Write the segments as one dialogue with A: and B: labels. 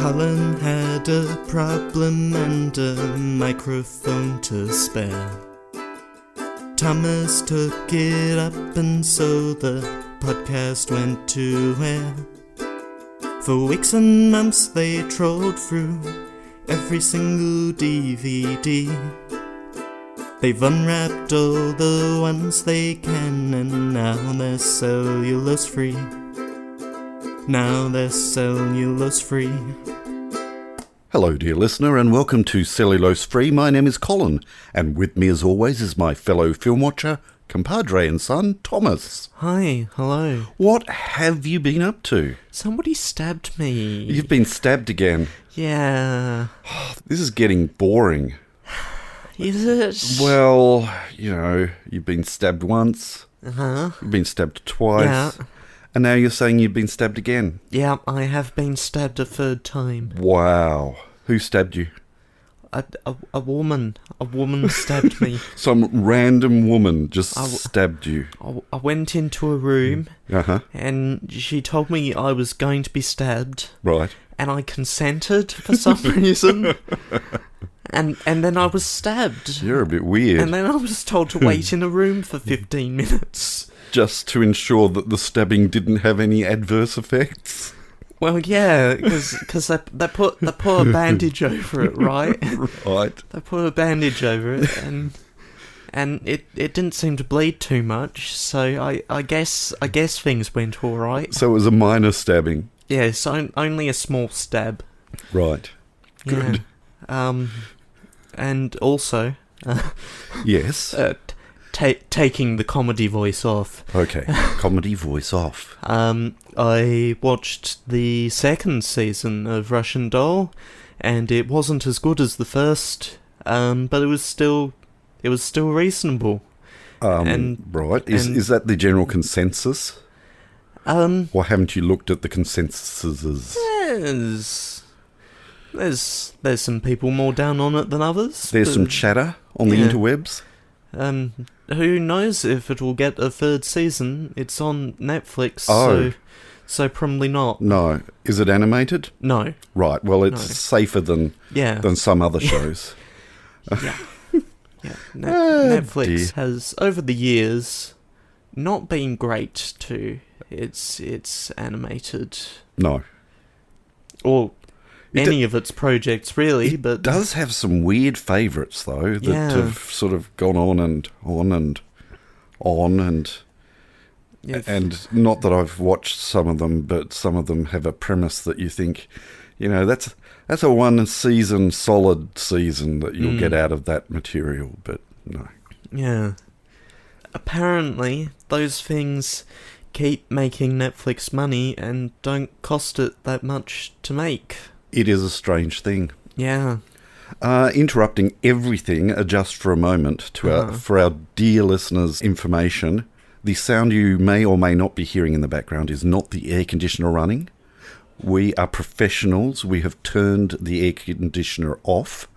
A: Colin had a problem and a microphone to spare. Thomas took it up and so the podcast went to air. For weeks and months they trolled through every single DVD. They've unwrapped all the ones they can and now they're cellulose free. Now they're cellulose free.
B: Hello dear listener and welcome to Cellulose Free. My name is Colin and with me as always is my fellow film watcher, compadre and son, Thomas.
A: Hi, hello.
B: What have you been up to?
A: Somebody stabbed me.
B: You've been stabbed again.
A: Yeah.
B: This is getting boring.
A: Is it?
B: Well, you know, you've been stabbed once.
A: Uh-huh.
B: You've been stabbed twice.
A: Yeah.
B: And now you're saying you've been stabbed again.
A: Yeah, I have been stabbed a third time.
B: Wow. Who stabbed you?
A: A woman. A woman stabbed me.
B: Some random woman just stabbed you.
A: I went into a room
B: Uh-huh.
A: and she told me I was going to be stabbed.
B: Right.
A: And I consented for some reason. And then I was stabbed.
B: You're a bit weird.
A: And then I was told to wait in a room for 15 minutes.
B: Just to ensure that the stabbing didn't have any adverse effects?
A: Well, yeah, because they put a bandage over it, right?
B: Right.
A: They put a bandage over it, and it didn't seem to bleed too much. So I guess things went all right.
B: So it was a minor stabbing?
A: Yes, only a small stab.
B: Right. Good.
A: Yeah. And also...
B: Yes?
A: Taking the comedy voice off.
B: Okay, comedy voice off.
A: I watched the second season of Russian Doll, and it wasn't as good as the first, but it was still reasonable.
B: Right. Is that the general consensus? Or haven't you looked at the consensuses?
A: There's some people more down on it than others.
B: There's some chatter on the interwebs?
A: Who knows if it will get a third season? It's on Netflix, so probably not.
B: No. Is it animated?
A: No.
B: Right, well it's safer than some other shows.
A: Yeah. Netflix has, over the years, not been great to its animated...
B: No.
A: Or... any of its projects, really, but...
B: It does have some weird favourites, though, that have sort of gone on and on and on, and not that I've watched some of them, but some of them have a premise that you think, you know, that's a one-season, solid season that you'll get out of that material, but no. Yeah.
A: Apparently, those things keep making Netflix money and don't cost it that much to make.
B: It is a strange thing.
A: Yeah.
B: Interrupting everything, just for a moment, for our dear listeners' information, the sound you may or may not be hearing in the background is not the air conditioner running. We are professionals. We have turned the air conditioner off.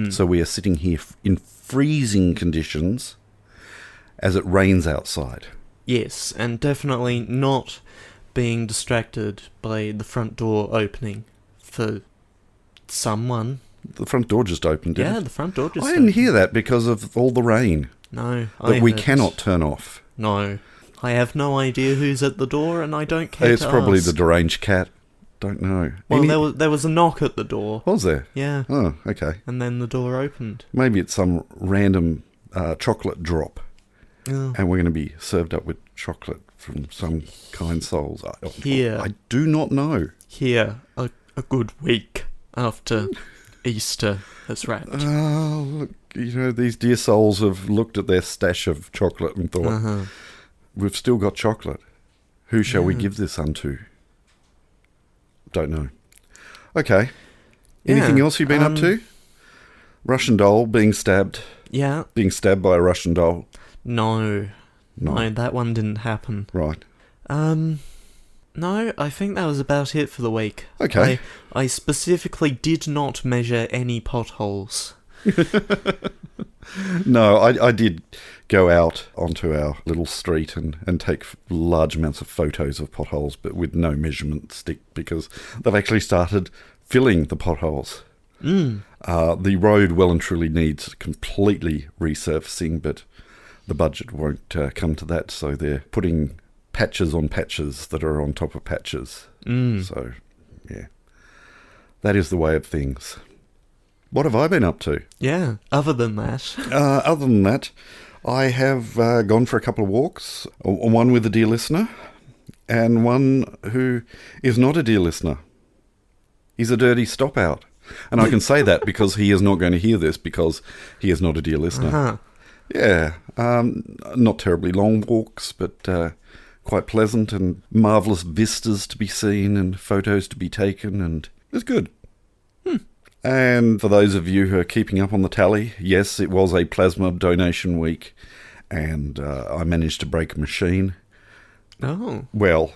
B: So we are sitting here in freezing conditions as it rains outside.
A: Yes, and definitely not being distracted by the front door opening for... someone.
B: The front door just opened, didn't it?
A: Yeah, the front door just
B: I didn't hear that because of all the rain.
A: No,
B: that we cannot turn off.
A: No. I have no idea who's at the door and I don't care
B: It's probably the deranged cat. Don't know.
A: Well, there was a knock at the door.
B: Was there?
A: Yeah.
B: Oh, okay.
A: And then the door opened.
B: Maybe it's some random chocolate drop.
A: Oh.
B: And we're going to be served up with chocolate from some kind souls. I do not know.
A: Here, a good week after Easter has wrapped.
B: Oh, look, you know, these dear souls have looked at their stash of chocolate and thought, we've still got chocolate. Who shall we give this unto? Don't know. Okay. Anything else you've been up to? Russian doll being stabbed.
A: Yeah.
B: Being stabbed by a Russian doll.
A: No, that one didn't happen.
B: Right.
A: No, I think that was about it for the week.
B: Okay.
A: I specifically did not measure any potholes.
B: No, I did go out onto our little street and take large amounts of photos of potholes, but with no measurement stick, because they've actually started filling the potholes. The road well and truly needs completely resurfacing, but the budget won't come to that, so they're putting patches on patches that are on top of patches. So, yeah. That is the way of things. What have I been up to?
A: Yeah, other than that.
B: Other than that, I have gone for a couple of walks, one with a dear listener, and one who is not a dear listener. He's a dirty stop-out. And I can say that because he is not going to hear this because he is not a dear listener.
A: Uh-huh.
B: Yeah, not terribly long walks, but quite pleasant and marvellous vistas to be seen and photos to be taken, and it's good. And for those of you who are keeping up on the tally, yes, it was a plasma donation week, and I managed to break a machine.
A: Oh.
B: Well,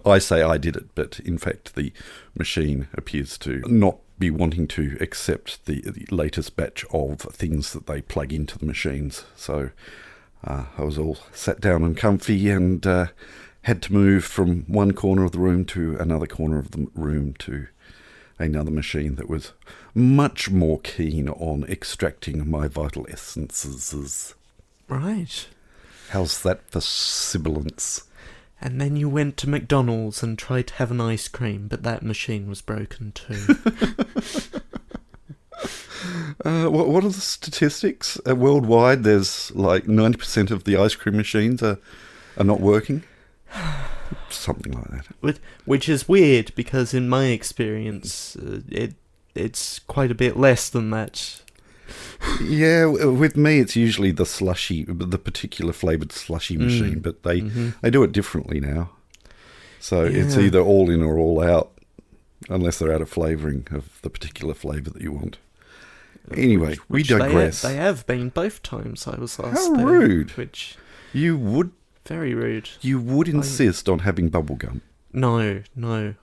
B: I say I did it, but in fact the machine appears to not be wanting to accept the latest batch of things that they plug into the machines. So I was all sat down and comfy and had to move from one corner of the room to another corner of the room to another machine that was much more keen on extracting my vital essences.
A: Right.
B: How's that for sibilance?
A: And then you went to McDonald's and tried to have an ice cream, but that machine was broken too.
B: What are the statistics? Worldwide, there's like 90% of the ice cream machines are not working. Something like that.
A: Which is weird, because in my experience, it's quite a bit less than that.
B: Yeah, with me it's usually the slushy, the particular flavoured slushy machine, but they do it differently now. So it's either all in or all out, unless they're out of flavouring of the particular flavour that you want. Anyway, we digress.
A: They have been both times I was last
B: How
A: there.
B: rude.
A: Which,
B: you would...
A: very rude.
B: You would insist on having bubblegum.
A: No.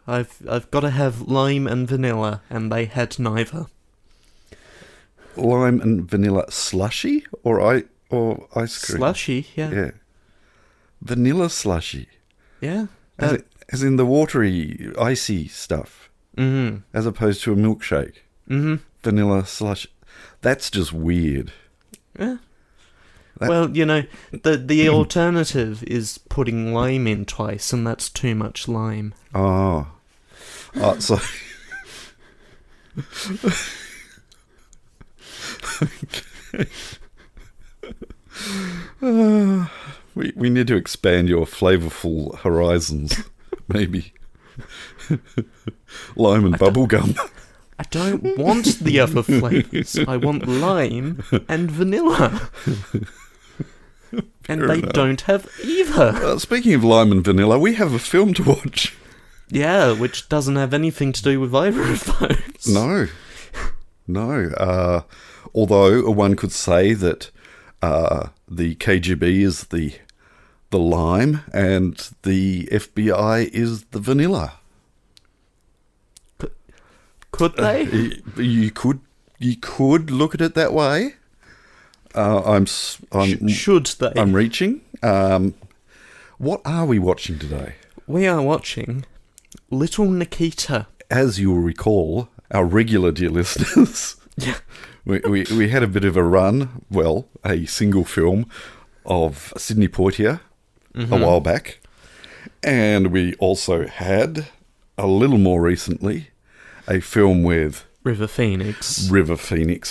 A: I've got to have lime and vanilla, and they had neither.
B: Lime and vanilla slushy or ice cream?
A: Slushy, yeah.
B: Yeah. Vanilla slushy.
A: Yeah.
B: As in the watery, icy stuff. As opposed to a milkshake. Vanilla slush. That's just weird.
A: Yeah. Well, you know, the alternative is putting lime in twice, and that's too much lime.
B: So... we need to expand your flavourful horizons, maybe. Lime and bubblegum.
A: I don't want the other flavours. I want lime and vanilla. And they don't have either.
B: Speaking of lime and vanilla, we have a film to watch.
A: Yeah, which doesn't have anything to do with either of those.
B: No. Although one could say that the KGB is the lime and the FBI is the vanilla.
A: Could they?
B: You could look at it that way.
A: Should they?
B: I'm reaching. What are we watching today?
A: We are watching Little Nikita.
B: As you'll recall, our regular dear listeners, we had a bit of a run, well, a single film of Sidney Poitier a while back. And we also had, a little more recently, a film with
A: River Phoenix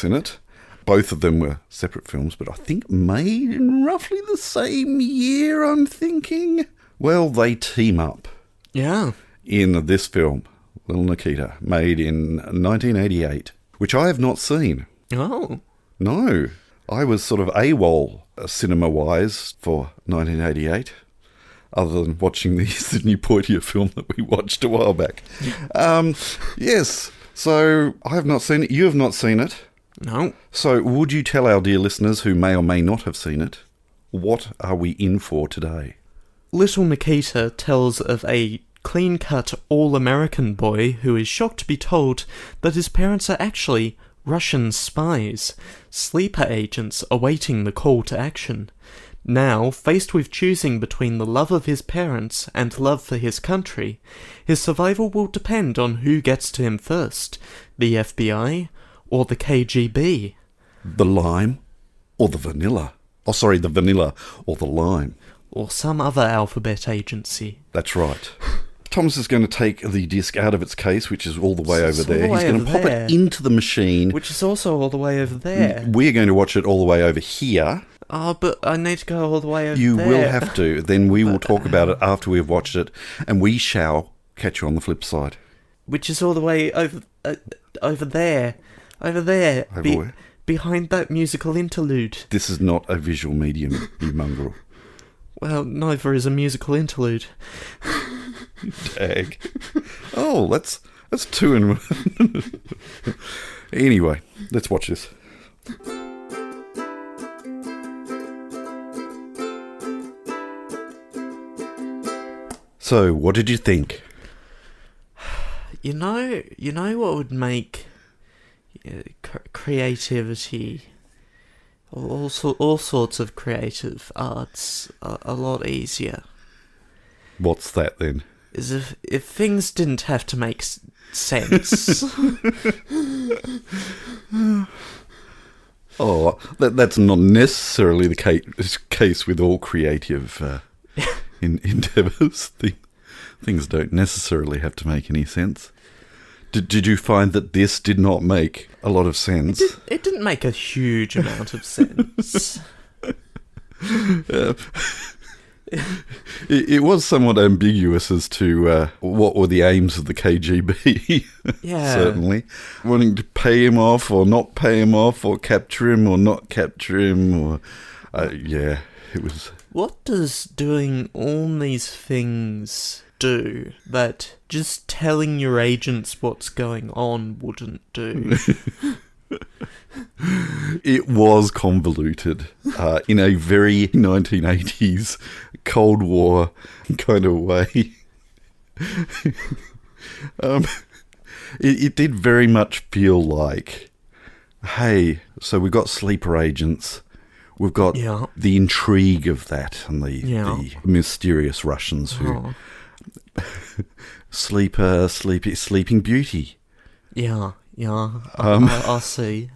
B: in it. Both of them were separate films, but I think made in roughly the same year, I'm thinking. Well, they team up.
A: Yeah.
B: In this film, Little Nikita, made in 1988, which I have not seen.
A: Oh.
B: No. I was sort of AWOL cinema-wise for 1988, other than watching the Sidney Poitier film that we watched a while back. Yes. So, I have not seen it. You have not seen it.
A: No.
B: So, would you tell our dear listeners who may or may not have seen it, what are we in for today?
A: Little Nikita tells of a clean-cut, all-American boy who is shocked to be told that his parents are actually Russian spies, sleeper agents awaiting the call to action. Now, faced with choosing between the love of his parents and love for his country, his survival will depend on who gets to him first, the FBI or the KGB.
B: The lime or the vanilla. Oh, sorry, the vanilla or the lime.
A: Or some other alphabet agency.
B: That's right. Thomas is going to take the disc out of its case, which is all the way over there. He's going to pop it into the machine.
A: Which is also all the way over there.
B: We're going to watch it all the way over here.
A: Oh, but I need to go all the way over there.
B: You will have to. Then we will talk about it after we've watched it, and we shall catch you on the flip side.
A: Which is all the way over there. Over there.
B: Over where?
A: Behind that musical interlude.
B: This is not a visual medium, you mongrel.
A: Well, neither is a musical interlude.
B: Tag. Oh, that's two in one. Anyway, let's watch this. So, what did you think?
A: You know what would make creativity, all sorts of creative arts, a lot easier.
B: What's that then?
A: Is if things didn't have to make sense.
B: Oh, that's not necessarily the case with all creative endeavours. Things don't necessarily have to make any sense. Did you find that this did not make a lot of sense?
A: It didn't make a huge amount of sense.
B: It was somewhat ambiguous as to what were the aims of the KGB.
A: Yeah.
B: Certainly. Wanting to pay him off or not pay him off or capture him or not capture him. Or yeah, it was...
A: What does doing all these things do that just telling your agents what's going on wouldn't do?
B: It was convoluted in a very 1980s Cold War kind of way. It did very much feel like, hey, so we've got sleeper agents, we've got the intrigue of that and the mysterious Russians who... Sleeping Beauty.
A: Yeah. I see.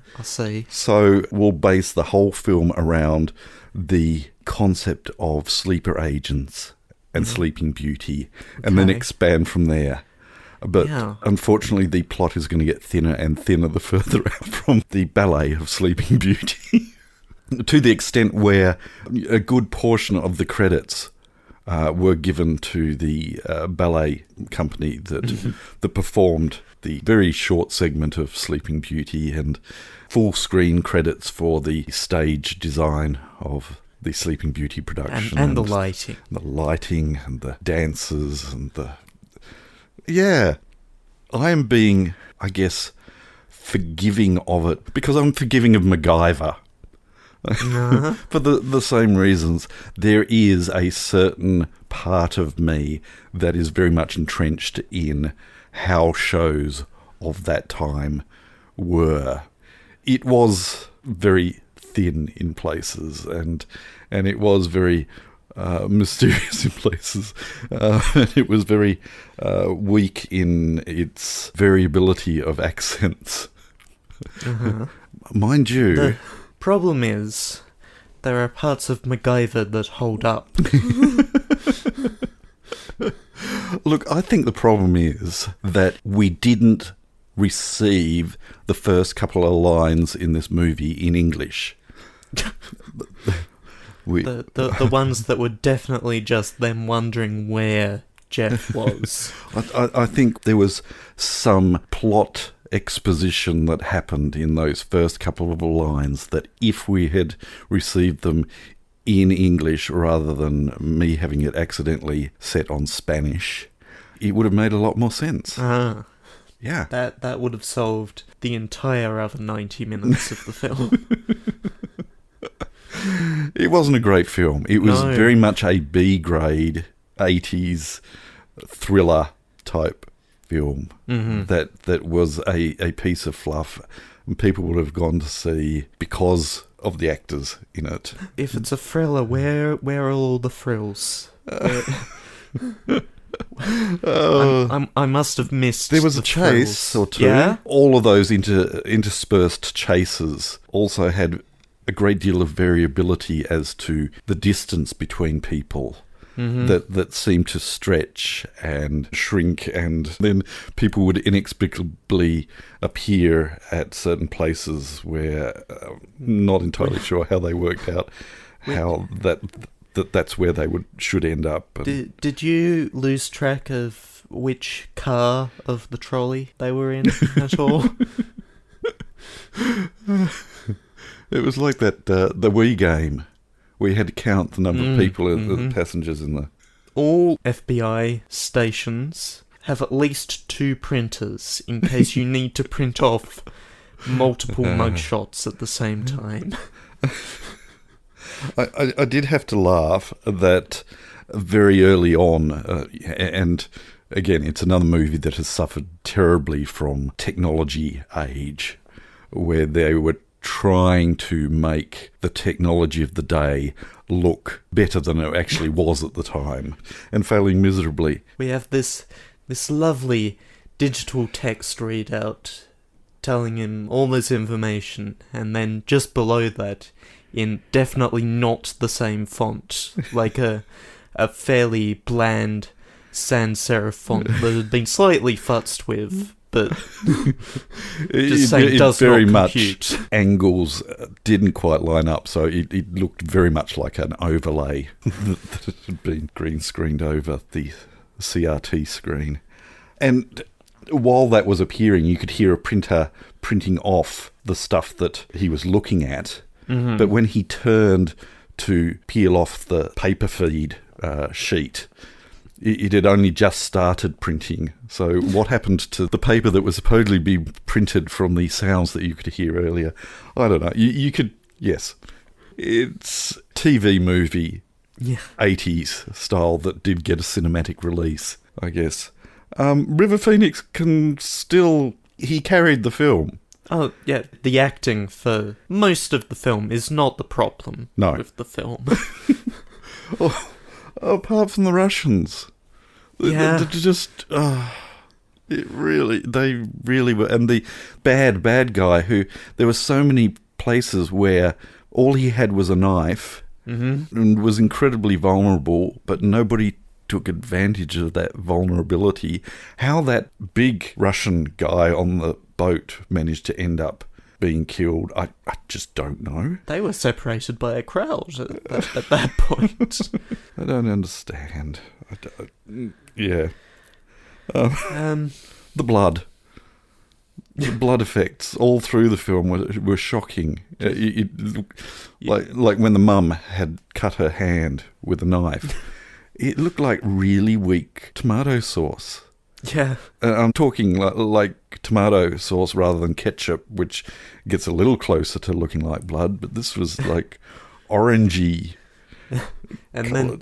B: So we'll base the whole film around the concept of sleeper agents and Sleeping Beauty, and then expand from there. But unfortunately, the plot is going to get thinner and thinner the further out from the ballet of Sleeping Beauty, to the extent where a good portion of the credits were given to the ballet company that performed the very short segment of Sleeping Beauty, and full screen credits for the stage design of the Sleeping Beauty production.
A: And the lighting.
B: The lighting and the dances and the... Yeah. I am being, I guess, forgiving of it, because I'm forgiving of MacGyver. For the same reasons. There is a certain part of me that is very much entrenched in how shows of that time were. It was very thin in places, and it was very mysterious in places. It was very weak in its variability of accents. Mind you...
A: The problem is, there are parts of MacGyver that hold up.
B: Look, I think the problem is that we didn't receive the first couple of lines in this movie in English.
A: The ones that were definitely just them wondering where Jeff was.
B: I think there was some plot exposition that happened in those first couple of lines that if we had received them in English rather than me having it accidentally set on Spanish, it would have made a lot more sense. Yeah.
A: That would have solved the entire other 90 minutes of the film.
B: It wasn't a great film. It was very much a B-grade 80s thriller type film that was a piece of fluff, and people would have gone to see because of the actors in it.
A: If it's a thriller, where are all the thrills? I must have missed.
B: There was
A: the
B: a chase
A: thrills.
B: or two.
A: Yeah?
B: All of those interspersed chases also had a great deal of variability as to the distance between people. Mm-hmm. That seemed to stretch and shrink, and then people would inexplicably appear at certain places where not entirely sure how they worked out how that's where they should end up.
A: Did you lose track of which car of the trolley they were in at all?
B: It was like that the Wii game. We had to count the number of people, the passengers in the...
A: All FBI stations have at least 2 printers in case you need to print off multiple mugshots at the same time.
B: I did have to laugh that very early on, and again, it's another movie that has suffered terribly from technology age, where they were trying to make the technology of the day look better than it actually was at the time, and failing miserably.
A: We have this lovely digital text readout telling him all this information, and then just below that, in definitely not the same font, like a fairly bland sans serif font that had been slightly futzed with, but just saying does very not compute.
B: Much angles didn't quite line up, so it looked very much like an overlay that had been green screened over the CRT screen. And while that was appearing, you could hear a printer printing off the stuff that he was looking at. Mm-hmm. But when he turned to peel off the paper feed sheet, it had only just started printing. So what happened to the paper that was supposedly being printed from the sounds that you could hear earlier? I don't know. You could, yes. It's TV movie, 80s style that did get a cinematic release, I guess. River Phoenix can still... He carried the film.
A: Oh, yeah, the acting for most of the film is not the problem with the film.
B: Apart from the Russians.
A: Yeah.
B: They really were. And the bad guy who... There were so many places where all he had was a knife and was incredibly vulnerable, but nobody took advantage of that vulnerability. How that big Russian guy on the boat managed to end up being killed, I just don't know.
A: They were separated by a crowd at that point.
B: I don't understand. The blood. The blood effects all through the film were shocking. Like when the mum had cut her hand with a knife. It looked like really weak tomato sauce.
A: Yeah.
B: I'm talking like tomato sauce rather than ketchup, which gets a little closer to looking like blood, but this was like orangey.
A: And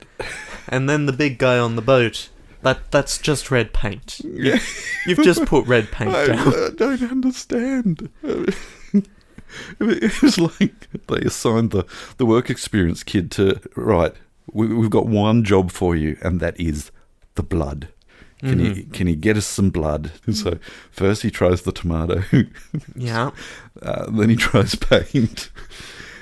A: then the big guy on the boat, that's just red paint.
B: Yeah.
A: You've just put red paint down.
B: I don't understand. It was like they assigned the work experience kid to, right, we've got one job for you, and that is the blood. Can you get us some blood? So first he tries the tomato.
A: Yeah.
B: Then he tries paint.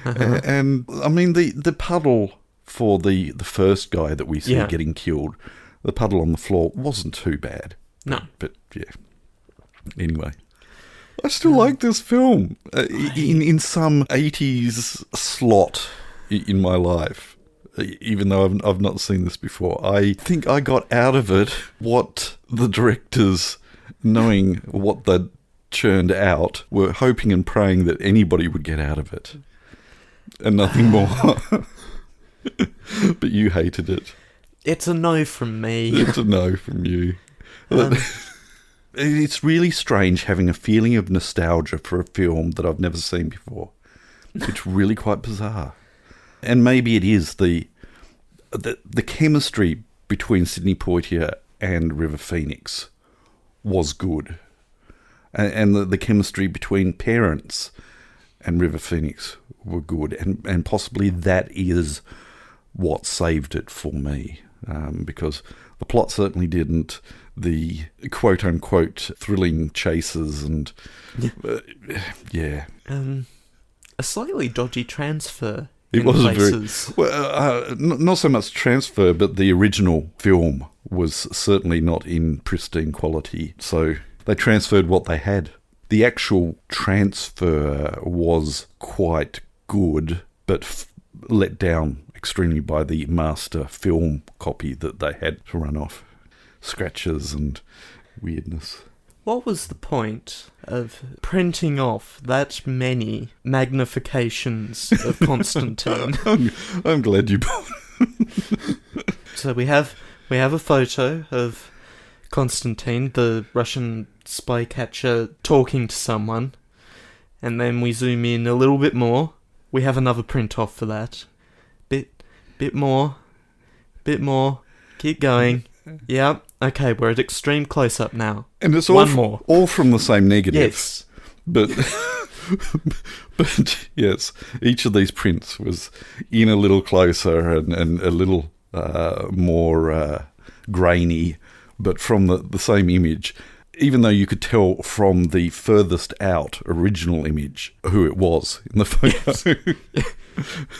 B: And I mean, the puddle for the first guy that we see getting killed, the puddle on the floor wasn't too bad.
A: No.
B: But yeah. Anyway. I still like this film in some 80s slot in my life. Even though I've not seen this before, I think I got out of it what the directors, knowing what they'd churned out, were hoping and praying that anybody would get out of it. And nothing more. But you hated it.
A: It's a no from me.
B: It's a no from you. It's really strange having a feeling of nostalgia for a film that I've never seen before. It's really quite bizarre. And maybe it is the chemistry between Sidney Poitier and River Phoenix was good. And the chemistry between parents and River Phoenix were good, and possibly that is what saved it for me, because the plot certainly didn't. The quote-unquote thrilling chases and... yeah.
A: A slightly dodgy transfer.
B: It was places. Not so much transfer, but the original film was certainly not in pristine quality. So they transferred what they had. The actual transfer was quite good, but let down extremely by the master film copy that they had to run off. Scratches and weirdness.
A: What was the point of printing off that many magnifications of Constantine?
B: I'm glad you bought.
A: So we have a photo of Constantine, the Russian spy catcher, talking to someone, and then we zoom in a little bit more. We have another print off for that. Bit more. Keep going. Yeah. Okay, we're at extreme close-up now.
B: And it's all from the same negative.
A: Yes.
B: But yes, each of these prints was in a little closer and a little more grainy, but from the same image, even though you could tell from the furthest out original image who it was in the photo.
A: Yes.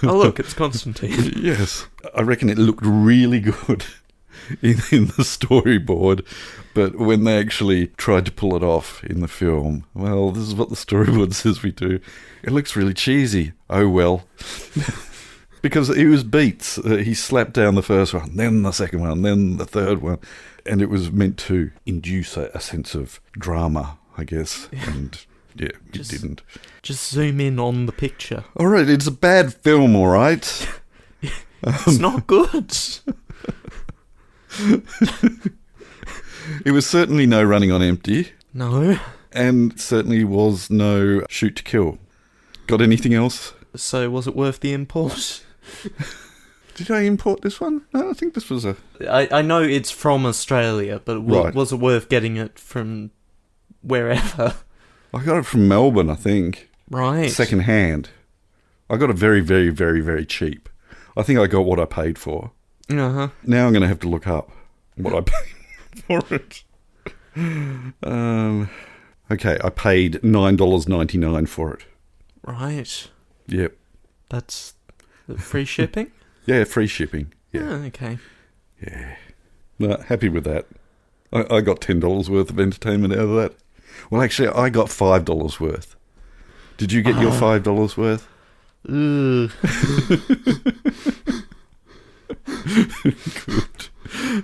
A: Oh, look, it's Constantine.
B: Yes. I reckon it looked really good in the storyboard, but when they actually tried to pull it off in the film, well, this is what the storyboard says we do. It looks really cheesy. Oh, well. Because it was beats. He slapped down the first one, then the second one, then the third one, and it was meant to induce a sense of drama, I guess, and yeah, it didn't.
A: Just zoom in on the picture.
B: All right, it's a bad film, all right?
A: It's not good.
B: It was certainly no running on empty.
A: No.
B: And certainly was no shoot to kill. Got anything else?
A: So was it worth the import?
B: Did I import this one? No, I think this was a...
A: I know it's from Australia, but was it worth getting it from wherever?
B: I got it from Melbourne, I think.
A: Right.
B: Second hand. I got it very, very, very, very cheap. I think I got what I paid for.
A: Uh-huh.
B: Now I'm going to have to look up what I paid for it. Okay, I paid $9.99 for it.
A: Right.
B: Yep.
A: That's free shipping?
B: Yeah, free shipping. Yeah.
A: Oh, okay.
B: Yeah. No, happy with that. I got $10 worth of entertainment out of that. Well, actually, I got $5 worth. Did you get your $5 worth?
A: Ugh.
B: Good.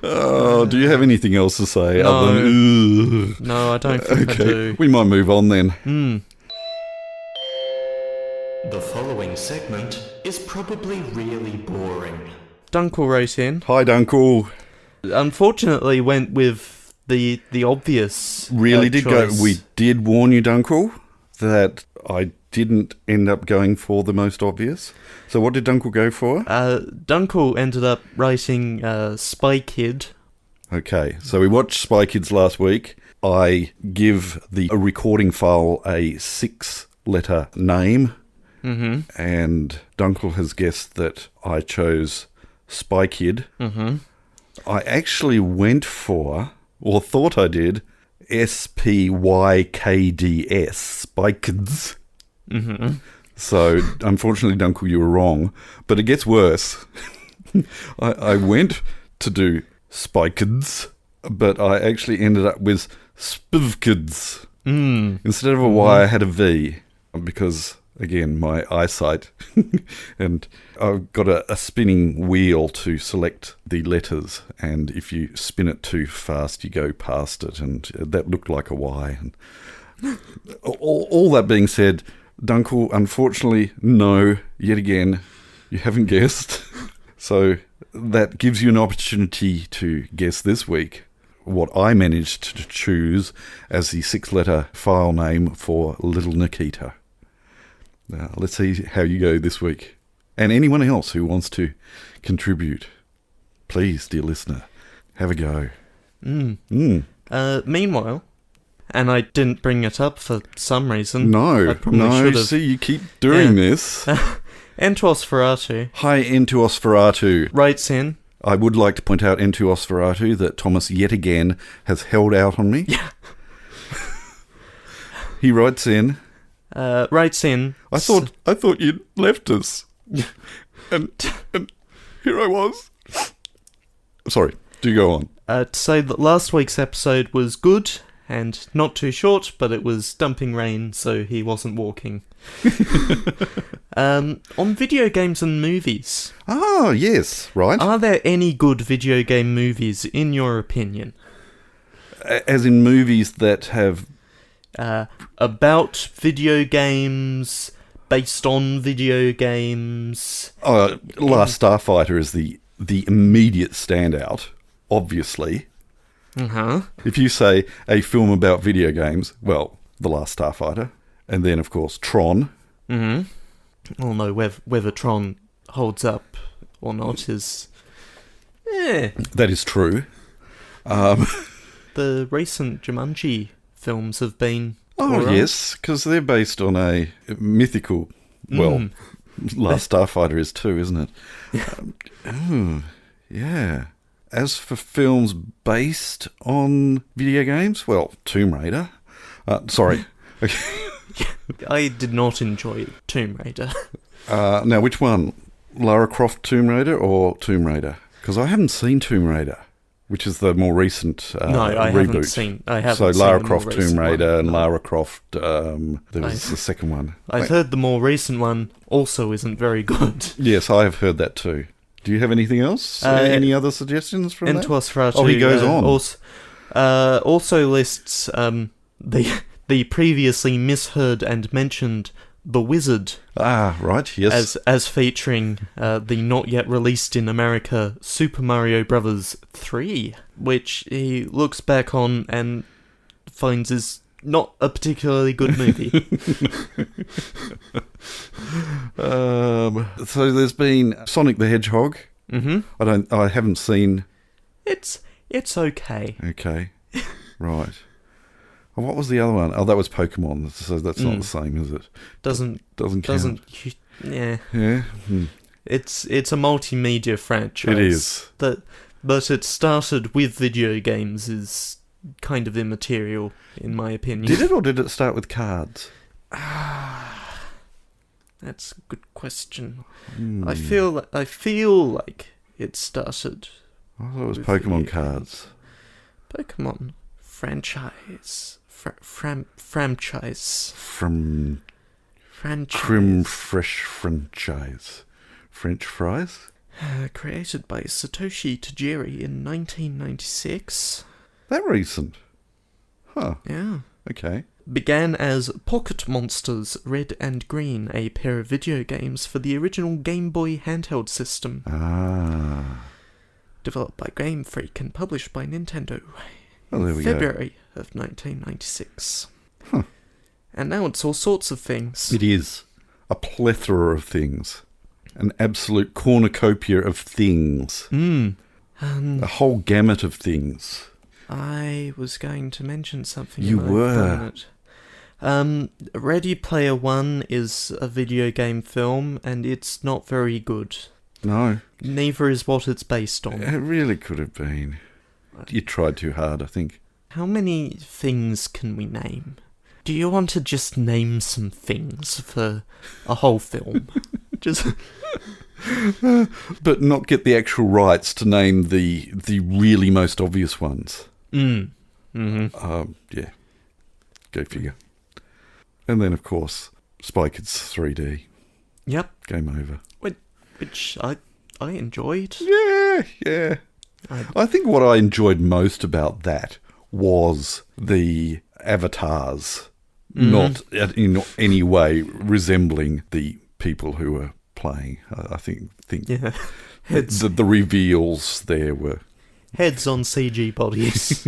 B: Oh, do you have anything else to say?
A: No.
B: Other than,
A: no, I don't think I do.
B: We might move on then.
C: The following segment is probably really boring.
A: Dunkel wrote in.
B: Hi, Dunkel.
A: Unfortunately, went with the obvious.
B: Really did
A: choice.
B: go. We did warn you, Dunkel, that I didn't end up going for the most obvious. So what did Dunkel go for?
A: Dunkel ended up writing Spy Kid.
B: Okay, so we watched Spy Kids last week. I give the recording file a 6-letter name.
A: Mm-hmm.
B: And Dunkel has guessed that I chose Spy Kid.
A: Mm-hmm.
B: I actually went for, or thought I did, SPYKDS, Spy Kids.
A: Mm-hmm.
B: So, unfortunately, Dunkel, you were wrong. But it gets worse. I went to do Spy Kids, but I actually ended up with Spiv Kids. Instead of a Y, I had a V, because... Again, my eyesight, and I've got a spinning wheel to select the letters, and if you spin it too fast, you go past it, and that looked like a Y. And all that being said, Dunkel, unfortunately, no, yet again, you haven't guessed. So that gives you an opportunity to guess this week what I managed to choose as the 6-letter file name for Little Nikita. Now, let's see how you go this week. And anyone else who wants to contribute, please, dear listener, have a go.
A: Meanwhile, and I didn't bring it up for some reason.
B: No,
A: I probably should have.
B: see, you keep doing this.
A: Entuos Ferratu
B: Hi, Entuos Ferratu.
A: writes in.
B: I would like to point out, Entuos Ferratu, that Thomas yet again has held out on me.
A: Yeah.
B: He writes in.
A: I
B: thought you'd left us, and here I was. Sorry, do go on.
A: To say that last week's episode was good and not too short, but it was dumping rain, so he wasn't walking. On video games and movies.
B: Ah, yes, right.
A: Are there any good video game movies, in your opinion?
B: As in movies that have...
A: about video games, based on video games.
B: Last Starfighter is the immediate standout, obviously.
A: Uh-huh.
B: If you say a film about video games, well, The Last Starfighter, and then, of course, Tron.
A: Mm-hmm. Although whether Tron holds up or not is...
B: That is true.
A: The recent Jumanji films have been...
B: Oh,
A: alright.
B: yes, because they're based on a mythical... Well, Last Starfighter is too, isn't it? Yeah. As for films based on video games, well, Tomb Raider. Sorry.
A: I did not enjoy Tomb Raider.
B: Now, which one? Lara Croft Tomb Raider or Tomb Raider? Because I haven't seen Tomb Raider, which is the more recent
A: No, I
B: reboot.
A: haven't seen. I haven't.
B: So
A: seen
B: Lara
A: the
B: Croft
A: more
B: Tomb
A: recent
B: Raider
A: one.
B: and Lara Croft. There was the second one.
A: I've heard the more recent one also isn't very good.
B: Yes, I have heard that too. Do you have anything else? Any other suggestions from that?
A: Entuos Ferratu,
B: Oh, he goes on.
A: Also lists the previously misheard and mentioned The Wizard.
B: Ah, right. Yes.
A: As featuring the not yet released in America Super Mario Bros. 3, which he looks back on and finds is not a particularly good movie.
B: So there's been Sonic the Hedgehog.
A: Mm-hmm.
B: I haven't seen.
A: It's okay.
B: Okay. Right. And what was the other one? Oh, that was Pokemon. So that's not the same, is it?
A: Doesn't
B: count.
A: Yeah.
B: Yeah.
A: It's a multimedia franchise.
B: It is.
A: But it started with video games is kind of immaterial, in my opinion.
B: Did it, or did it start with cards?
A: That's a good question. I feel like it started.
B: I thought it was
A: with
B: Pokemon
A: video
B: cards.
A: Pokemon franchise. Franchise.
B: From
A: Franchise.
B: Crème Fraîche franchise. French fries?
A: Created by Satoshi Tajiri in 1996.
B: That recent. Huh.
A: Yeah.
B: Okay.
A: Began as Pocket Monsters Red and Green, a pair of video games for the original Game Boy handheld system.
B: Ah.
A: Developed by Game Freak and published by Nintendo
B: Oh, there
A: in
B: we
A: February of 1996.
B: Huh.
A: And now it's all sorts of things.
B: It is a plethora of things. An absolute cornucopia of things. A whole gamut of things.
A: I was going to mention something.
B: You
A: and I've
B: were.
A: done it. Ready Player One is a video game film, and it's not very good.
B: No.
A: Neither is what it's based on.
B: It really could have been. You tried too hard, I think.
A: How many things can we name? Do you want to just name some things for a whole film? Just...
B: But not get the actual rights to name the really most obvious ones.
A: Mm-hmm.
B: Yeah. Go figure. And then, of course, Spy Kids 3D.
A: Yep.
B: Game over.
A: Which I enjoyed.
B: Yeah. I think what I enjoyed most about that was the avatars not in any way resembling the people who were playing. I think
A: Yeah.
B: the reveals there were...
A: Heads on CG bodies.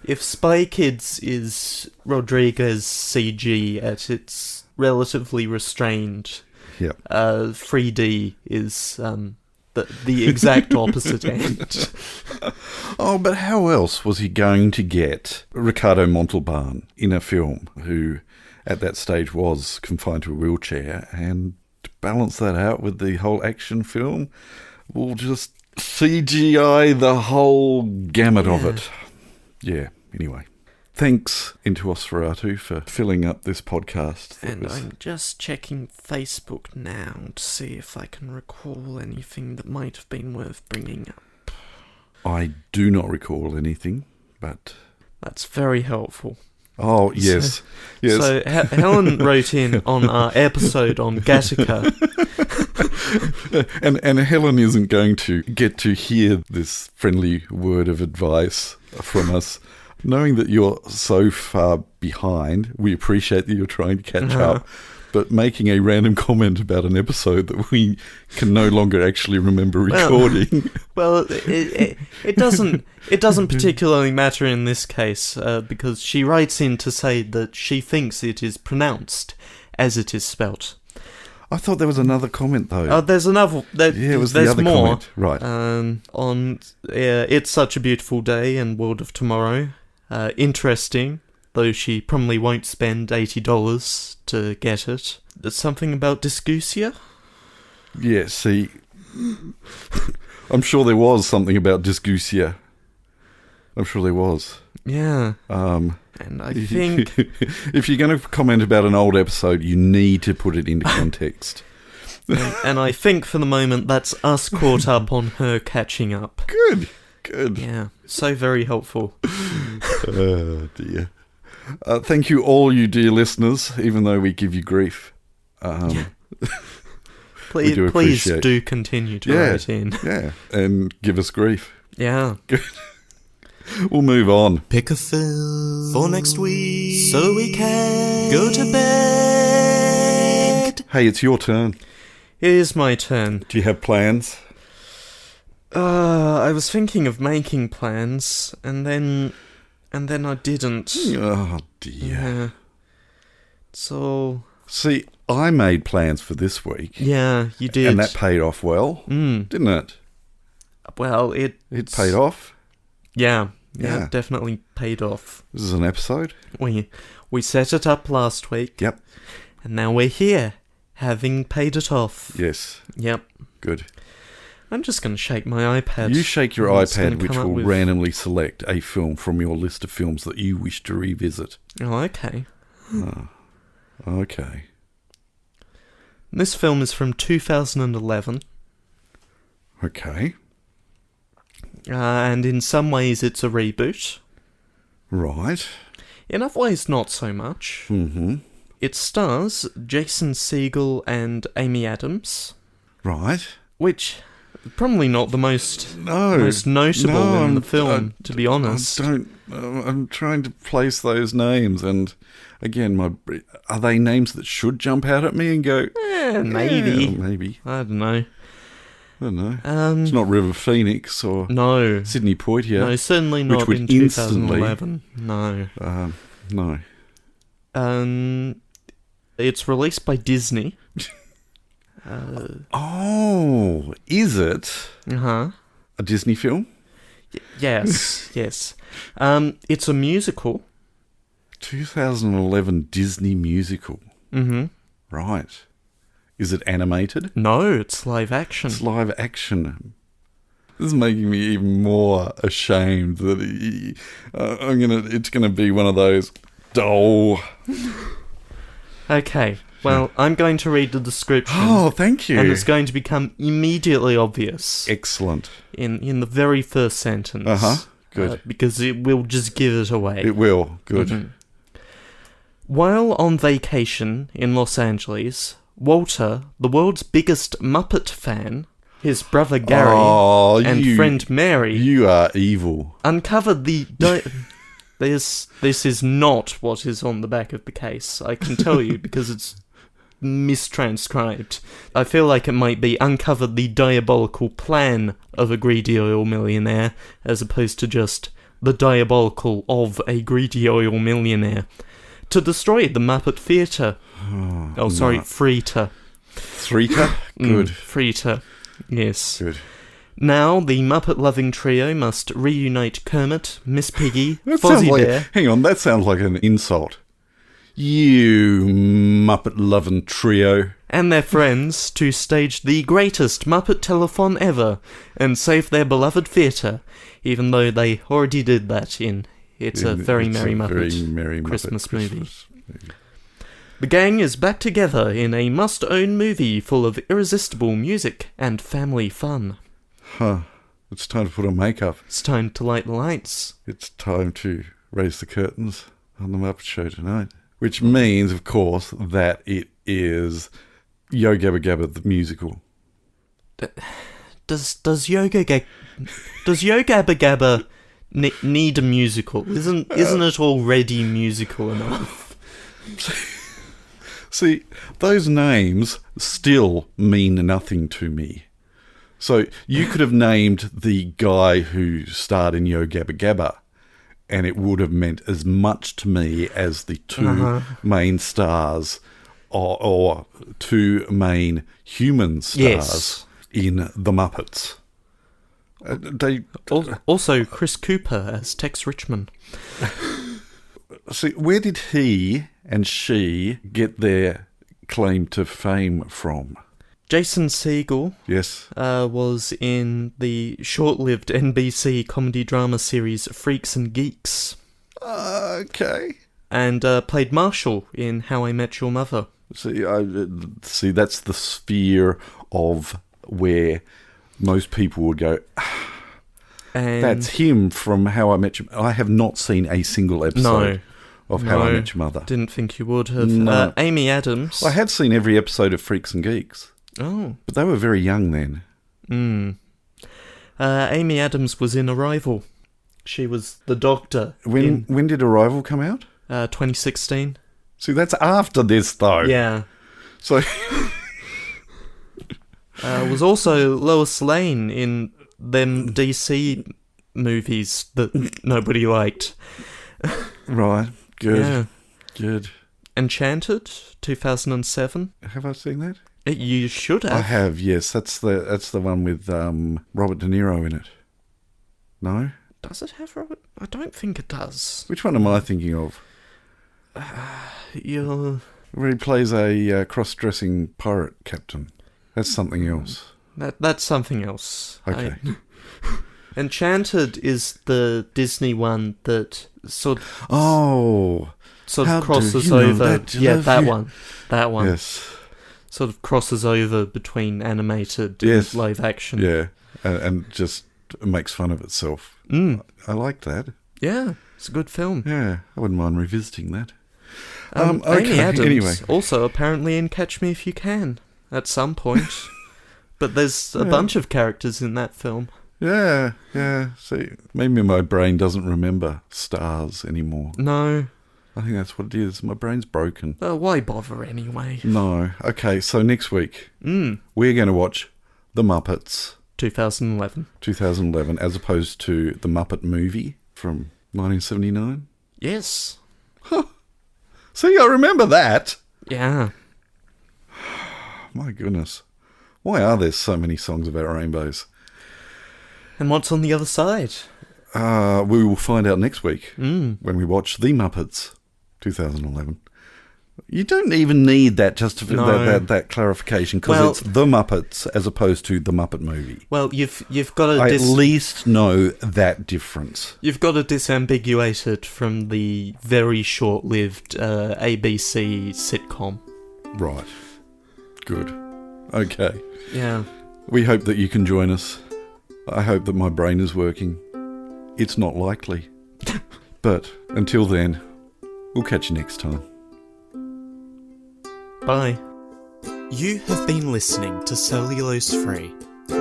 A: If Spy Kids is Rodriguez CG at its relatively restrained,
B: Yeah.
A: 3D is the exact opposite end.
B: Oh, but how else was he going to get Ricardo Montalban in a film who, at that stage, was confined to a wheelchair, and to balance that out with the whole action film, we'll just CGI the whole gamut of it. Yeah, anyway. Thanks, Into Osferatu, for filling up this podcast.
A: And I'm just checking Facebook now to see if I can recall anything that might have been worth bringing up.
B: I do not recall anything, but...
A: That's very helpful.
B: Oh, yes. Yes.
A: So Helen wrote in on our episode on Gattaca.
B: and Helen isn't going to get to hear this friendly word of advice from us. Knowing that you're so far behind, we appreciate that you're trying to catch up, but making a random comment about an episode that we can no longer actually remember recording.
A: Well, it doesn't particularly matter in this case, because she writes in to say that she thinks it is pronounced as it is spelt.
B: I thought there was another comment, though.
A: Oh, there's another.
B: It was
A: there's
B: the other
A: more,
B: comment. Right.
A: On It's Such a Beautiful Day and World of Tomorrow. Interesting, though she probably won't spend $80 to get it. There's something about dysgeusia?
B: Yeah, see, I'm sure there was something about dysgeusia. I'm sure there was.
A: Yeah. And I think...
B: if you're going to comment about an old episode, you need to put it into context.
A: and I think for the moment that's us caught up on her catching up.
B: Good.
A: Yeah, so very helpful.
B: Oh, dear. Thank you all, you dear listeners, even though we give you grief.
A: Please do continue to write in.
B: Yeah, and give us grief.
A: Yeah.
B: We'll move on.
A: Pick a film for next week so we can go to bed.
B: Hey, it's your turn.
A: It is my turn.
B: Do you have plans?
A: I was thinking of making plans, and then I didn't.
B: Oh, dear.
A: Yeah. So...
B: See, I made plans for this week.
A: Yeah, you did.
B: And that paid off well, didn't it?
A: Well, it
B: paid off?
A: Yeah, it definitely paid off.
B: This is an episode?
A: We set it up last week.
B: Yep.
A: And now we're here, having paid it off.
B: Yes.
A: Yep.
B: Good.
A: I'm just going to shake my iPad.
B: You shake your iPad, which will randomly select a film from your list of films that you wish to revisit.
A: Oh, okay.
B: Oh, okay.
A: This film is from 2011.
B: Okay.
A: And in some ways it's a reboot.
B: Right.
A: In other ways, not so much.
B: Mm-hmm.
A: It stars Jason Segel and Amy Adams.
B: Right.
A: Which... probably not the most notable in the film, to be honest.
B: I'm trying to place those names, and again, are they names that should jump out at me and go,
A: maybe.
B: Yeah, maybe.
A: I don't know.
B: It's not River Phoenix or Sidney Poitier.
A: No, certainly not in 2011. No.
B: No.
A: It's released by Disney.
B: Is it?
A: Uh-huh.
B: A Disney film?
A: Yes, yes. It's a musical.
B: 2011 Disney musical.
A: Mm-hmm.
B: Right. Is it animated?
A: No, it's live action.
B: It's live action. This is making me even more ashamed that it's gonna be one of those dull.
A: Okay. Well, I'm going to read the description.
B: Oh, thank you.
A: And it's going to become immediately obvious.
B: Excellent.
A: In the very first sentence.
B: Uh-huh. Good.
A: Because it will just give it away.
B: It will. Good.
A: Mm-hmm. While on vacation in Los Angeles, Walter, the world's biggest Muppet fan, his brother Gary, and friend Mary...
B: You are evil.
A: ...uncovered the... This is not what is on the back of the case, I can tell you, because it's mistranscribed. I feel like it might be uncovered the diabolical plan of a greedy oil millionaire, as opposed to just the diabolical of a greedy oil millionaire, to destroy the Muppet Theatre. Freeter.
B: Freeter? Good.
A: Freeter. Yes.
B: Good.
A: Now, the Muppet-loving trio must reunite Kermit, Miss Piggy,
B: That sounds
A: Fozzie
B: like,
A: Bear...
B: hang on, that sounds like an insult. You Muppet-loving trio.
A: and their friends to stage the greatest Muppet telethon ever and save their beloved theatre, even though they already did that in It's a Very Merry Muppet Christmas movie. The gang is back together in a must-own movie full of irresistible music and family fun.
B: Huh. It's time to put on makeup.
A: It's time to light the lights.
B: It's time to raise the curtains on the Muppet Show tonight. Which means, of course, that it is Yo Gabba Gabba the musical.
A: Does Yo Gabba Gabba need a musical? Isn't it already musical enough?
B: See, those names still mean nothing to me. So you could have named the guy who starred in Yo Gabba Gabba, and it would have meant as much to me as the two main stars or two main human stars in The Muppets.
A: Also, Chris Cooper as Tex Richmond.
B: See, where did he and she get their claim to fame from?
A: Jason Segel
B: Yes.
A: was in the short-lived NBC comedy drama series Freaks and Geeks.
B: Okay.
A: And played Marshall in How I Met Your Mother.
B: See, that's the sphere of where most people would go,
A: And
B: that's him from How I Met Your Mother. I have not seen a single episode of How I Met Your Mother.
A: Didn't think you would have.
B: No.
A: Amy Adams.
B: I had seen every episode of Freaks and Geeks.
A: Oh.
B: But they were very young then.
A: Amy Adams was in Arrival. She was the doctor.
B: When did Arrival come out?
A: 2016.
B: See, that's after this, though.
A: Yeah.
B: So...
A: was also Lois Lane in them DC movies that nobody liked.
B: Right. Good.
A: Yeah.
B: Good.
A: Enchanted, 2007.
B: Have I seen that?
A: You should have.
B: I have, yes. That's the one with Robert De Niro in it. No?
A: Does it have Robert? I don't think it does.
B: Which one am I thinking of? Where he plays a cross-dressing pirate captain. That's something else.
A: That's something else.
B: Okay.
A: Enchanted is the Disney one that sort of crosses over. That one. That one.
B: Yes.
A: Sort of crosses over between animated and live action.
B: Yeah, and just makes fun of itself. I like that.
A: Yeah, it's a good film.
B: Yeah, I wouldn't mind revisiting that.
A: Amy Adams
B: anyway.
A: also apparently in Catch Me If You Can at some point. But there's a bunch of characters in that film.
B: Yeah. See, maybe my brain doesn't remember stars anymore.
A: No.
B: I think that's what it is. My brain's broken.
A: Why bother anyway?
B: No. Okay, so next week, we're going to watch The Muppets.
A: 2011,
B: as opposed to The Muppet Movie from 1979.
A: Yes.
B: Huh. See, I remember that.
A: Yeah.
B: My goodness. Why are there so many songs about rainbows?
A: And what's on the other side?
B: We will find out next week when we watch The Muppets 2011. You don't even need that that clarification because it's The Muppets as opposed to The Muppet Movie.
A: Well, you've got to
B: at least know that difference.
A: You've got to disambiguate it from the very short-lived ABC sitcom.
B: Right. Good. Okay.
A: Yeah.
B: We hope that you can join us. I hope that my brain is working. It's not likely. But until then, we'll catch you next time.
A: Bye.
C: You have been listening to Cellulose Free.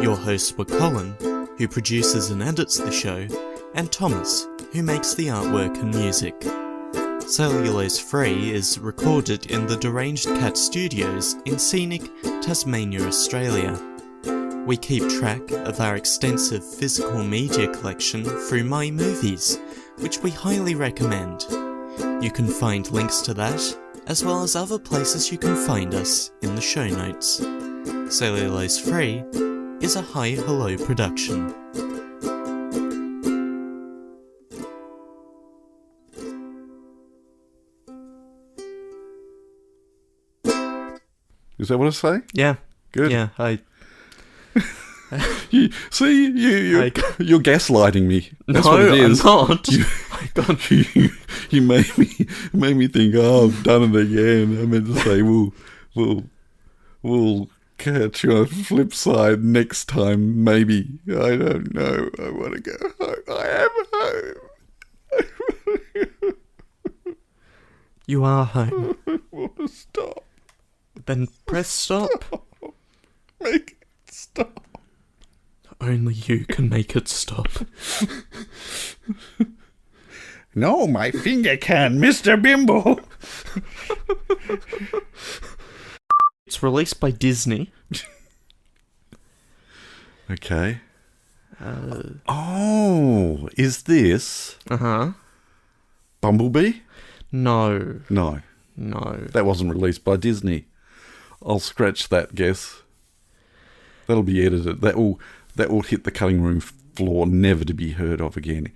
C: Your hosts were Colin, who produces and edits the show, and Thomas, who makes the artwork and music. Cellulose Free is recorded in the Deranged Cat Studios in scenic Tasmania, Australia. We keep track of our extensive physical media collection through My Movies, which we highly recommend. You can find links to that, as well as other places you can find us in the show notes. Cellulose Free, is a Hi Hello production.
B: Is that what I say?
C: Yeah.
B: Good.
C: Yeah,
B: You're gaslighting me. That's
C: no,
B: what it is.
C: I'm not.
B: You made me think. Oh, I've done it again. I meant to say we'll catch you on the flip side next time. Maybe. I don't know. I want to go home. I am home.
C: You are home.
B: I want to stop.
C: Then press stop.
B: Make it stop.
C: Only you can make it stop.
B: No, my finger can, Mr. Bimbo.
C: It's released by Disney.
B: Okay. Is this Bumblebee?
C: No.
B: No, that wasn't released by Disney. I'll scratch that guess. That'll be edited. That will hit the cutting room floor, never to be heard of again.